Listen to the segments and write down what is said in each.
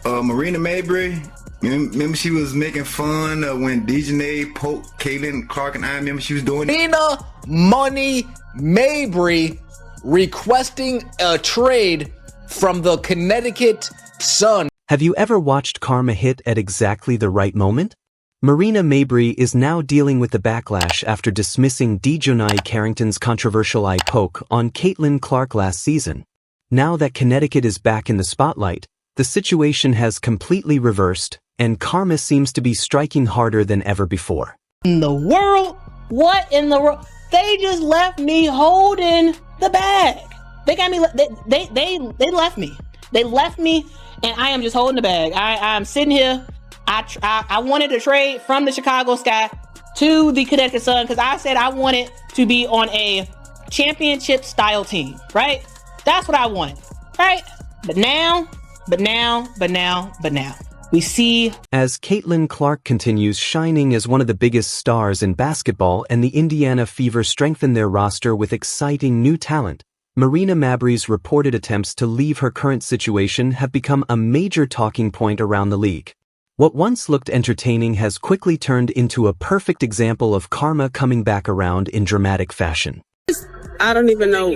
Marina Mabrey. Remember she was making fun when Diminishing poked Caitlin Clark and I remember she was doing it. Marina Money Mabry requesting a trade from the Connecticut Sun. Have you ever watched karma hit at exactly the right moment? Marina Mabry is now dealing with the backlash after dismissing Diminishing Carrington's controversial eye poke on Caitlin Clark last season. Now that Connecticut is back in the spotlight, the situation has completely reversed, and karma seems to be striking harder than ever before. In the world? What in the world? They just left me holding the bag. They got me. They left me. They left me, and I am just holding the bag. I'm sitting here. I wanted to trade from the Chicago Sky to the Connecticut Sun because I said I wanted to be on a championship style team, right? That's what I wanted, right? But now, we see as Caitlin Clark continues shining as one of the biggest stars in basketball and the Indiana Fever strengthen their roster with exciting new talent, Marina Mabrey's reported attempts to leave her current situation have become a major talking point around the league. What once looked entertaining has quickly turned into a perfect example of karma coming back around in dramatic fashion. I don't even know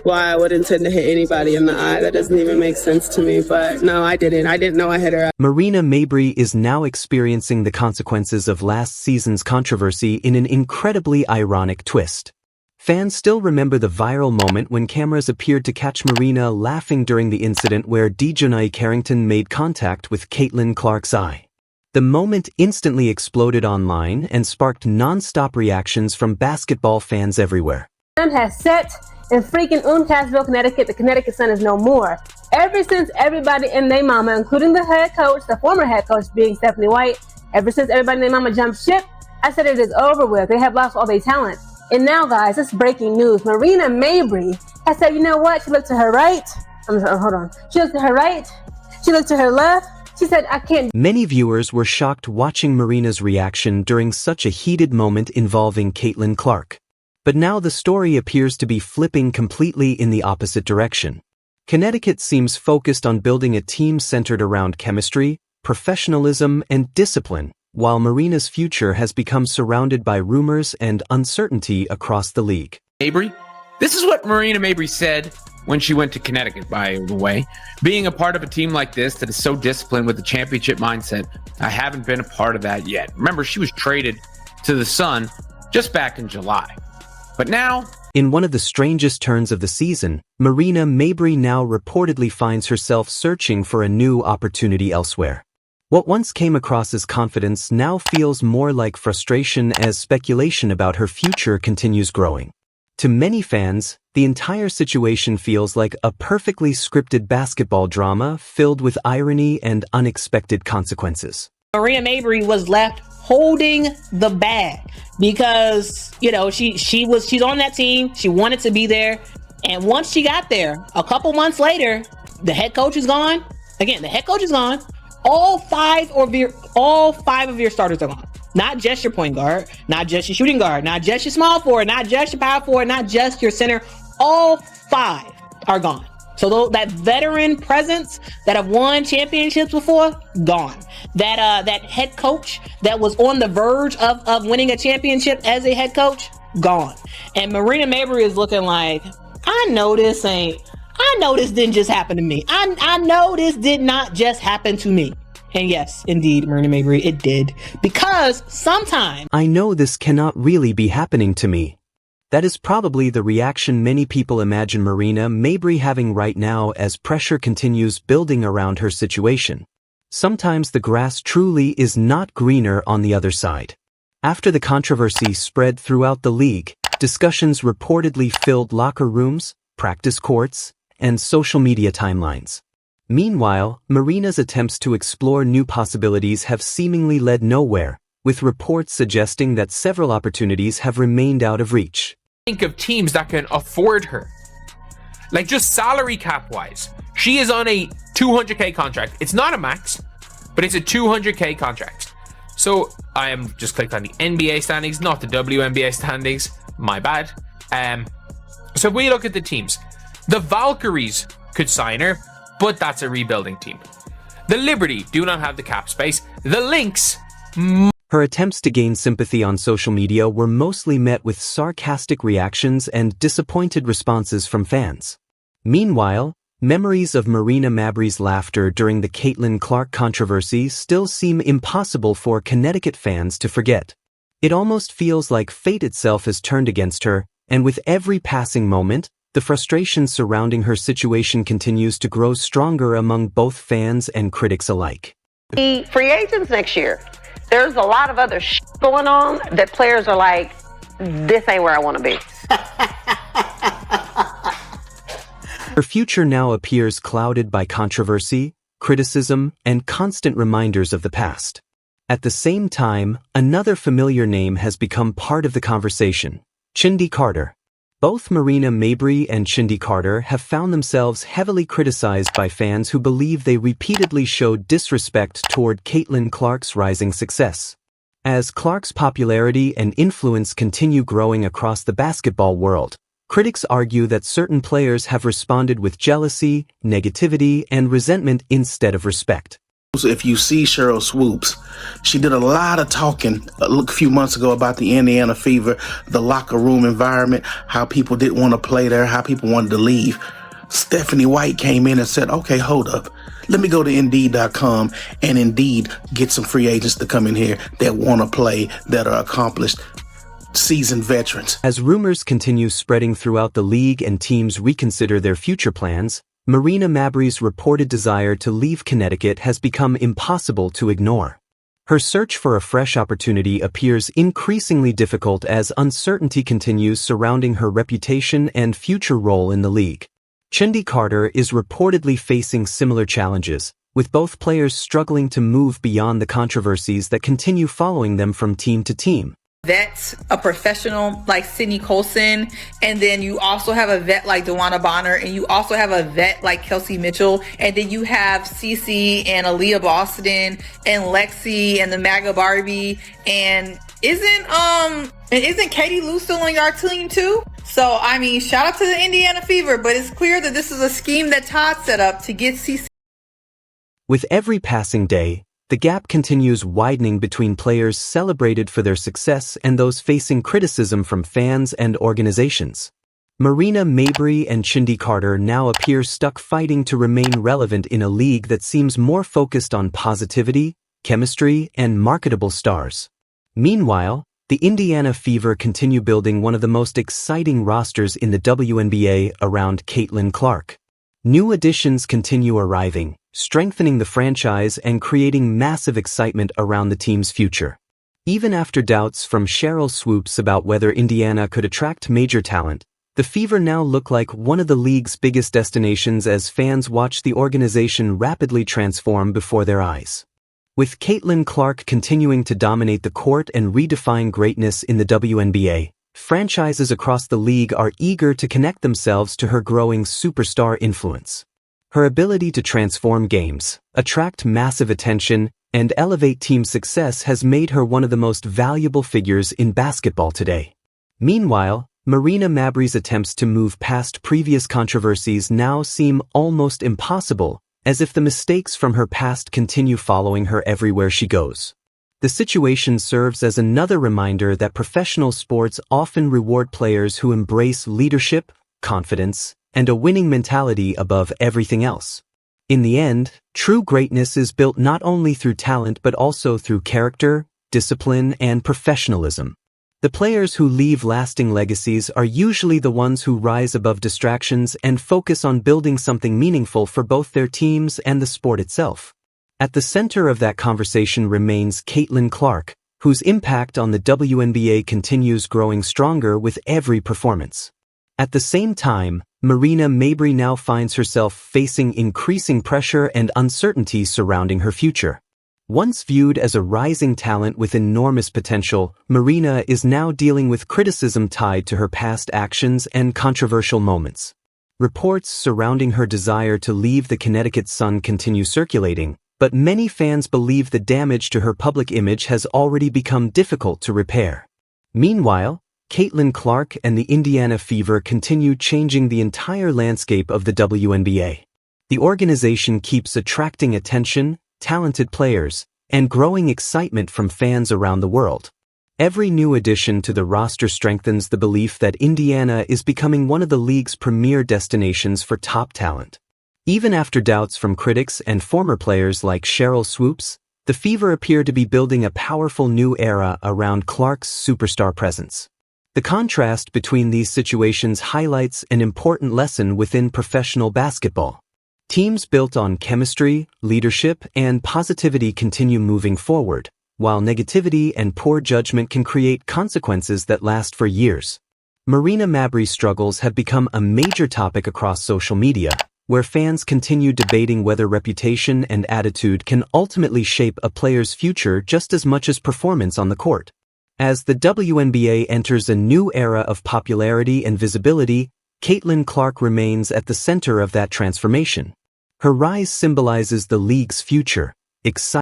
why I would intend to hit anybody in the eye. That doesn't even make sense to me, but no, I didn't. I didn't know I hit her. Marina Mabrey is now experiencing the consequences of last season's controversy in an incredibly ironic twist. Fans still remember the viral moment when cameras appeared to catch Marina laughing during the incident where Diminishing Carrington made contact with Caitlin Clark's eye. The moment instantly exploded online and sparked non-stop reactions from basketball fans everywhere. Has set in freaking Uncasville, Connecticut. The Connecticut Sun is no more. Ever since everybody and their mama, including the head coach, the former head coach being Stephanie White, ever since everybody and their mama jumped ship, I said it is over with. They have lost all their talent. And now, guys, this is breaking news. Marina Mabrey has said, you know what? She looked to her right. Hold on. She looked to her right. She looked to her left. She said, I can't. Many viewers were shocked watching Marina's reaction during such a heated moment involving Caitlin Clark. But now the story appears to be flipping completely in the opposite direction. Connecticut seems focused on building a team centered around chemistry, professionalism, and discipline, while Marina's future has become surrounded by rumors and uncertainty across the league. Mabry? This is what Marina Mabry said when she went to Connecticut, by the way. Being a part of a team like this that is so disciplined with the championship mindset, I haven't been a part of that yet. Remember, she was traded to the Sun just back in July. But now, in one of the strangest turns of the season, Marina Mabrey now reportedly finds herself searching for a new opportunity elsewhere. What once came across as confidence now feels more like frustration as speculation about her future continues growing. To many fans, the entire situation feels like a perfectly scripted basketball drama filled with irony and unexpected consequences. Marina Mabrey was left holding the bag because, you know, she's on that team. She wanted to be there. And once she got there, a couple months later, the head coach is gone. Again, the head coach is gone. All five of your starters are gone. Not just your point guard, not just your shooting guard, not just your small forward, not just your power forward, not just your center. All five are gone. So that veteran presence that have won championships before, gone. That head coach that was on the verge of winning a championship as a head coach, gone. And Marina Mabrey is looking like, I know this didn't just happen to me. I know this did not just happen to me. And yes, indeed, Marina Mabrey, it did. Because sometimes I know this cannot really be happening to me. That is probably the reaction many people imagine Marina Mabrey having right now as pressure continues building around her situation. Sometimes the grass truly is not greener on the other side. After the controversy spread throughout the league, discussions reportedly filled locker rooms, practice courts, and social media timelines. Meanwhile, Marina's attempts to explore new possibilities have seemingly led nowhere, with reports suggesting that several opportunities have remained out of reach. Think of teams that can afford her. Like just salary cap wise, she is on a $200K contract. It's not a max, but it's a $200K contract. So I am just clicked on the NBA standings, not the WNBA standings. My bad. So if we look at the teams, the Valkyries could sign her, but that's a rebuilding team. The Liberty do not have the cap space. The Lynx. Her attempts to gain sympathy on social media were mostly met with sarcastic reactions and disappointed responses from fans. Meanwhile, memories of Marina Mabrey's laughter during the Caitlin Clark controversy still seem impossible for Connecticut fans to forget. It almost feels like fate itself has turned against her, and with every passing moment, the frustration surrounding her situation continues to grow stronger among both fans and critics alike. The free agents next year. There's a lot of other going on that players are like, this ain't where I want to be. Her future now appears clouded by controversy, criticism, and constant reminders of the past. At the same time, another familiar name has become part of the conversation: Chindy Carter. Both Marina Mabrey and Chindy Carter have found themselves heavily criticized by fans who believe they repeatedly showed disrespect toward Caitlin Clark's rising success. As Clark's popularity and influence continue growing across the basketball world, critics argue that certain players have responded with jealousy, negativity, and resentment instead of respect. If you see Cheryl Swoops, she did a lot of talking a few months ago about the Indiana Fever, the locker room environment, how people didn't want to play there, how people wanted to leave. Stephanie White came in and said, okay, hold up. Let me go to Indeed.com and Indeed get some free agents to come in here that want to play, that are accomplished, seasoned veterans. As rumors continue spreading throughout the league and teams reconsider their future plans, Marina Mabrey's reported desire to leave Connecticut has become impossible to ignore. Her search for a fresh opportunity appears increasingly difficult as uncertainty continues surrounding her reputation and future role in the league. Chindy Carter is reportedly facing similar challenges, with both players struggling to move beyond the controversies that continue following them from team to team. Vet, a professional like Sydney Colson, and then you also have a vet like DeWanna Bonner, and you also have a vet like Kelsey Mitchell, and then you have Cece and Aaliyah Boston and Lexi and the MAGA Barbie, and isn't Katie Lou still on your team too? So I mean, shout out to the Indiana Fever, but it's clear that this is a scheme that Todd set up to get Cece. With every passing day, the gap continues widening between players celebrated for their success and those facing criticism from fans and organizations. Marina Mabrey and Chindy Carter now appear stuck fighting to remain relevant in a league that seems more focused on positivity, chemistry, and marketable stars. Meanwhile, the Indiana Fever continue building one of the most exciting rosters in the WNBA around Caitlin Clark. New additions continue arriving, strengthening the franchise and creating massive excitement around the team's future. Even after doubts from Cheryl Swoops about whether Indiana could attract major talent, the Fever now look like one of the league's biggest destinations as fans watch the organization rapidly transform before their eyes. With Caitlin Clark continuing to dominate the court and redefine greatness in the WNBA, franchises across the league are eager to connect themselves to her growing superstar influence. Her ability to transform games, attract massive attention, and elevate team success has made her one of the most valuable figures in basketball today. Meanwhile, Marina Mabrey's attempts to move past previous controversies now seem almost impossible, as if the mistakes from her past continue following her everywhere she goes. The situation serves as another reminder that professional sports often reward players who embrace leadership, confidence, and a winning mentality above everything else. In the end, true greatness is built not only through talent but also through character, discipline, and professionalism. The players who leave lasting legacies are usually the ones who rise above distractions and focus on building something meaningful for both their teams and the sport itself. At the center of that conversation remains Caitlin Clark, whose impact on the WNBA continues growing stronger with every performance. At the same time, Marina Mabrey now finds herself facing increasing pressure and uncertainty surrounding her future. Once viewed as a rising talent with enormous potential, Marina is now dealing with criticism tied to her past actions and controversial moments. Reports surrounding her desire to leave the Connecticut Sun continue circulating, but many fans believe the damage to her public image has already become difficult to repair. Meanwhile, Caitlin Clark and the Indiana Fever continue changing the entire landscape of the WNBA. The organization keeps attracting attention, talented players, and growing excitement from fans around the world. Every new addition to the roster strengthens the belief that Indiana is becoming one of the league's premier destinations for top talent. Even after doubts from critics and former players like Cheryl Swoops, the Fever appear to be building a powerful new era around Clark's superstar presence. The contrast between these situations highlights an important lesson within professional basketball. Teams built on chemistry, leadership, and positivity continue moving forward, while negativity and poor judgment can create consequences that last for years. Marina Mabrey's struggles have become a major topic across social media, where fans continue debating whether reputation and attitude can ultimately shape a player's future just as much as performance on the court. As the WNBA enters a new era of popularity and visibility, Caitlin Clark remains at the center of that transformation. Her rise symbolizes the league's future, exciting